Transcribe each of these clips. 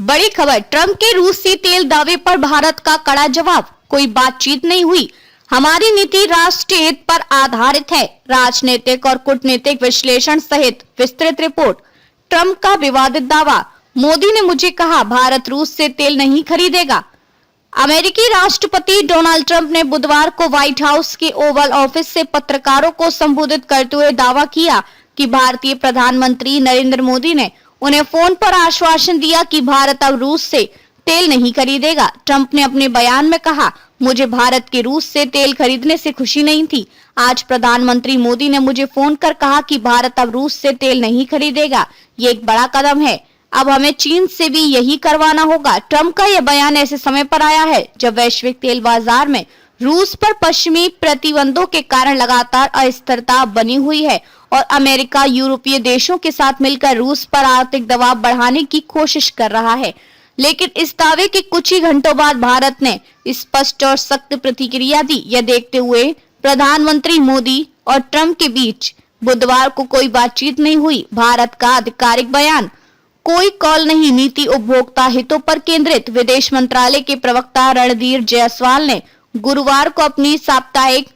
बड़ी खबर, ट्रंप के रूसी तेल दावे पर भारत का कड़ा जवाब। कोई बातचीत नहीं हुई, हमारी नीति राष्ट्रीय हित पर आधारित है। राजनीतिक और कूटनीतिक विश्लेषण सहित विस्तृत रिपोर्ट। ट्रंप का विवादित दावा, मोदी ने मुझे कहा भारत रूस से तेल नहीं खरीदेगा। अमेरिकी राष्ट्रपति डोनाल्ड ट्रंप ने बुधवार को व्हाइट हाउस के ओवल ऑफिस से पत्रकारों को संबोधित करते हुए दावा किया कि भारतीय प्रधानमंत्री नरेंद्र मोदी ने उन्हें फोन पर आश्वासन दिया कि भारत अब रूस से तेल नहीं खरीदेगा। ट्रंप ने अपने बयान में कहा, मुझे भारत के रूस से तेल खरीदने से खुशी नहीं थी। आज प्रधानमंत्री मोदी ने मुझे फोन कर कहा कि भारत अब रूस से तेल नहीं खरीदेगा। ये एक बड़ा कदम है, अब हमें चीन से भी यही करवाना होगा। ट्रंप का यह बयान ऐसे समय पर आया है जब वैश्विक तेल बाजार में रूस पर पश्चिमी प्रतिबंधों के कारण लगातार अस्थिरता बनी हुई है और अमेरिका यूरोपीय देशों के साथ मिलकर रूस पर आर्थिक दबाव बढ़ाने की कोशिश कर रहा है। लेकिन इस दावे के कुछ ही घंटों बाद भारत ने स्पष्ट और सख्त प्रतिक्रिया दी। यह देखते हुए प्रधानमंत्री मोदी और ट्रंप के बीच बुधवार को कोई बातचीत नहीं हुई। भारत का आधिकारिक बयान, कोई कॉल नहीं, नीति उपभोक्ता हितों पर केंद्रित। विदेश मंत्रालय के प्रवक्ता रणधीर जायसवाल ने गुरुवार को अपनी साप्ताहिक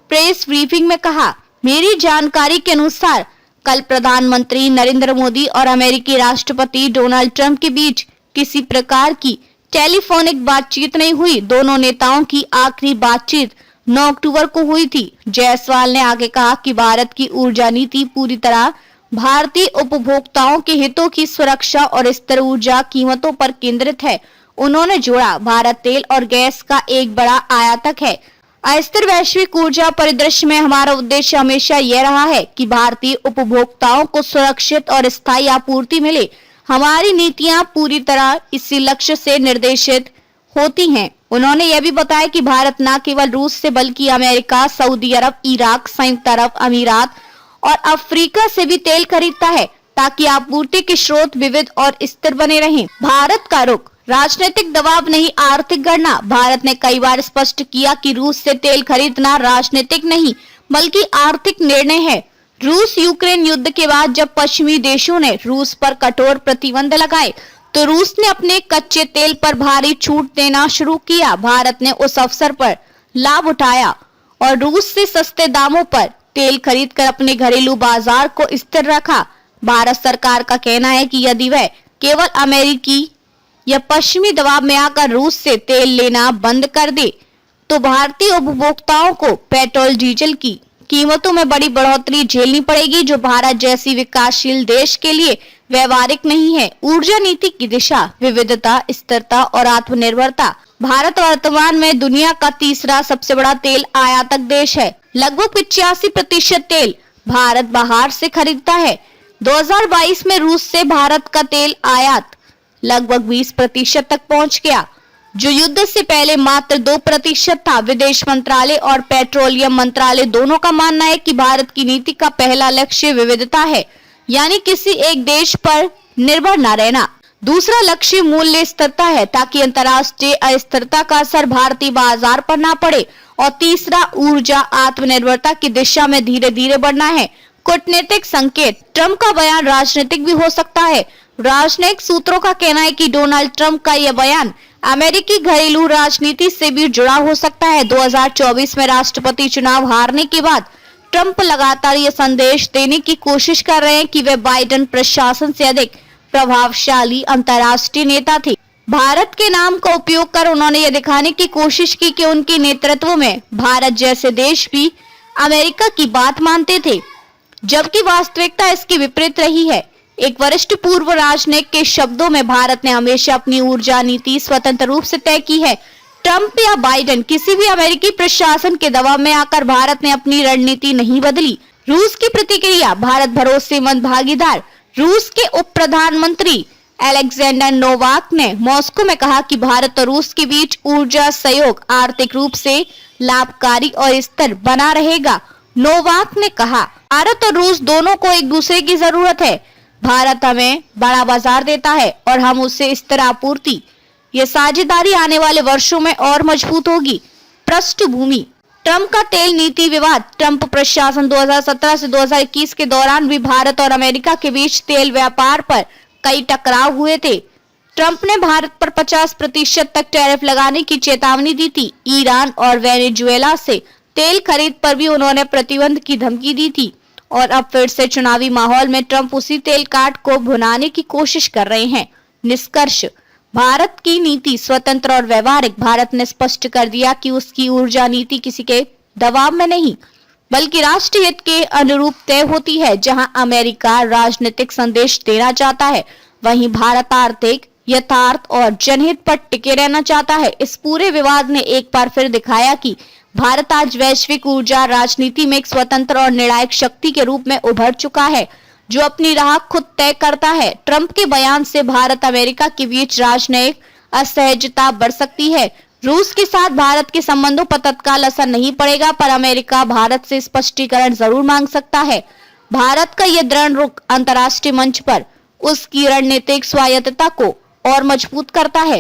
प्रेस ब्रीफिंग में कहा, मेरी जानकारी के अनुसार कल प्रधानमंत्री नरेंद्र मोदी और अमेरिकी राष्ट्रपति डोनाल्ड ट्रंप के बीच किसी प्रकार की टेलीफोनिक बातचीत नहीं हुई। दोनों नेताओं की आखिरी बातचीत 9 अक्टूबर को हुई थी। जायसवाल ने आगे कहा कि भारत की ऊर्जा नीति पूरी तरह भारतीय उपभोक्ताओं के हितों की सुरक्षा और स्थिर ऊर्जा कीमतों पर केंद्रित है। उन्होंने जोड़ा, भारत तेल और गैस का एक बड़ा आयातक है। अस्थिर वैश्विक ऊर्जा परिदृश्य में हमारा उद्देश्य हमेशा यह रहा है कि भारतीय उपभोक्ताओं को सुरक्षित और स्थायी आपूर्ति मिले। हमारी नीतियां पूरी तरह इसी लक्ष्य से निर्देशित होती हैं। उन्होंने यह भी बताया कि भारत न केवल रूस से बल्कि अमेरिका, सऊदी अरब, इराक, संयुक्त अरब अमीरात और अफ्रीका से भी तेल खरीदता है ताकि आपूर्ति के स्रोत विविध और स्थिर बने रहें। भारत का रुख, राजनीतिक दबाव नहीं, आर्थिक गणना। भारत ने कई बार स्पष्ट किया कि रूस से तेल खरीदना राजनीतिक नहीं बल्कि आर्थिक निर्णय है। रूस यूक्रेन युद्ध के बाद जब पश्चिमी देशों ने रूस पर कठोर प्रतिबंध लगाए तो रूस ने अपने कच्चे तेल पर भारी छूट देना शुरू किया। भारत ने उस अवसर पर लाभ उठाया और रूस से सस्ते दामों पर तेल खरीदकर अपने घरेलू बाजार को स्थिर रखा। भारत सरकार का कहना है कि यदि वह केवल अमेरिकी या पश्चिमी दबाव में आकर रूस से तेल लेना बंद कर दे तो भारतीय उपभोक्ताओं को पेट्रोल डीजल की कीमतों में बड़ी बढ़ोतरी झेलनी पड़ेगी, जो भारत जैसी विकासशील देश के लिए व्यवहारिक नहीं है। ऊर्जा नीति की दिशा, विविधता, स्थिरता और आत्मनिर्भरता। भारत वर्तमान में दुनिया का तीसरा सबसे बड़ा तेल आयातक देश है। लगभग 85% तेल भारत बाहर से खरीदता है। 2022 में रूस से भारत का तेल आयात लगभग 20% तक पहुंच गया, जो युद्ध से पहले मात्र 2% था। विदेश मंत्रालय और पेट्रोलियम मंत्रालय दोनों का मानना है कि भारत की नीति का पहला लक्ष्य विविधता है, यानी किसी एक देश पर निर्भर न रहना। दूसरा लक्ष्य मूल्य स्थिरता है ताकि अंतर्राष्ट्रीय अस्थिरता का असर भारतीय बाजार पर ना पड़े। और तीसरा ऊर्जा आत्मनिर्भरता की दिशा में धीरे धीरे बढ़ना है। कूटनीतिक संकेत, ट्रंप का बयान राजनीतिक भी हो सकता है। राजनयिक सूत्रों का कहना है कि डोनाल्ड ट्रंप का यह बयान अमेरिकी घरेलू राजनीति से भी जुड़ा हो सकता है। 2024 में राष्ट्रपति चुनाव हारने के बाद ट्रंप लगातार ये संदेश देने की कोशिश कर रहे हैं कि वे बाइडेन प्रशासन से अधिक प्रभावशाली अंतर्राष्ट्रीय नेता थे। भारत के नाम का उपयोग कर उन्होंने ये दिखाने की कोशिश की कि उनके नेतृत्व में भारत जैसे देश भी अमेरिका की बात मानते थे, जबकि वास्तविकता इसकी विपरीत रही है। एक वरिष्ठ पूर्व राजनयिक के शब्दों में, भारत ने हमेशा अपनी ऊर्जा नीति स्वतंत्र रूप से तय की है। ट्रंप या बाइडेन, किसी भी अमेरिकी प्रशासन के दबाव में आकर भारत ने अपनी रणनीति नहीं बदली। रूस की प्रतिक्रिया, भारत भरोसेमंद भागीदार। रूस के उप प्रधानमंत्री अलेक्जेंडर नोवाक ने मॉस्को में कहा कि भारत और रूस के बीच ऊर्जा सहयोग आर्थिक रूप से लाभकारी और स्थिर बना रहेगा। नोवाक ने कहा, भारत और रूस दोनों को एक दूसरे की जरूरत है। भारत हमें बड़ा बाजार देता है और हम उससे स्थिर आपूर्ति। ये साझेदारी आने वाले वर्षों में और मजबूत होगी। पृष्ठभूमि, ट्रंप का तेल नीति विवाद। ट्रंप प्रशासन 2017 से 2021 के दौरान भी भारत और अमेरिका के बीच तेल व्यापार पर कई टकराव हुए थे। ट्रंप ने भारत पर 50% तक टैरिफ लगाने की चेतावनी दी थी। ईरान और वेनेजुएला से तेल खरीद पर भी उन्होंने प्रतिबंध की धमकी दी थी और अब फिर से चुनावी माहौल में ट्रंप उसी तेल काट को भुनाने की कोशिश कर रहे हैं। निष्कर्ष, भारत की नीति स्वतंत्र और व्यवहारिक। भारत ने स्पष्ट कर दिया कि उसकी ऊर्जा नीति किसी के दबाव में नहीं बल्कि राष्ट्रीय हित के अनुरूप तय होती है। जहां अमेरिका राजनीतिक संदेश देना चाहता है, वहीं भारत आर्थिक यथार्थ और जनहित पर टिके रहना चाहता है। इस पूरे विवाद ने एक बार फिर दिखाया कि भारत आज वैश्विक ऊर्जा राजनीति में एक स्वतंत्र और निर्णायक शक्ति के रूप में उभर चुका है, जो अपनी राह खुद तय करता है। ट्रंप के बयान से भारत अमेरिका के बीच राजनयिक असहजता बढ़ सकती है। रूस के साथ भारत के संबंधों पर तत्काल असर नहीं पड़ेगा, पर अमेरिका भारत से स्पष्टीकरण जरूर मांग सकता है। भारत का यह दृढ़ रुख अंतर्राष्ट्रीय मंच पर उसकी रणनीतिक स्वायत्तता को और मजबूत करता है।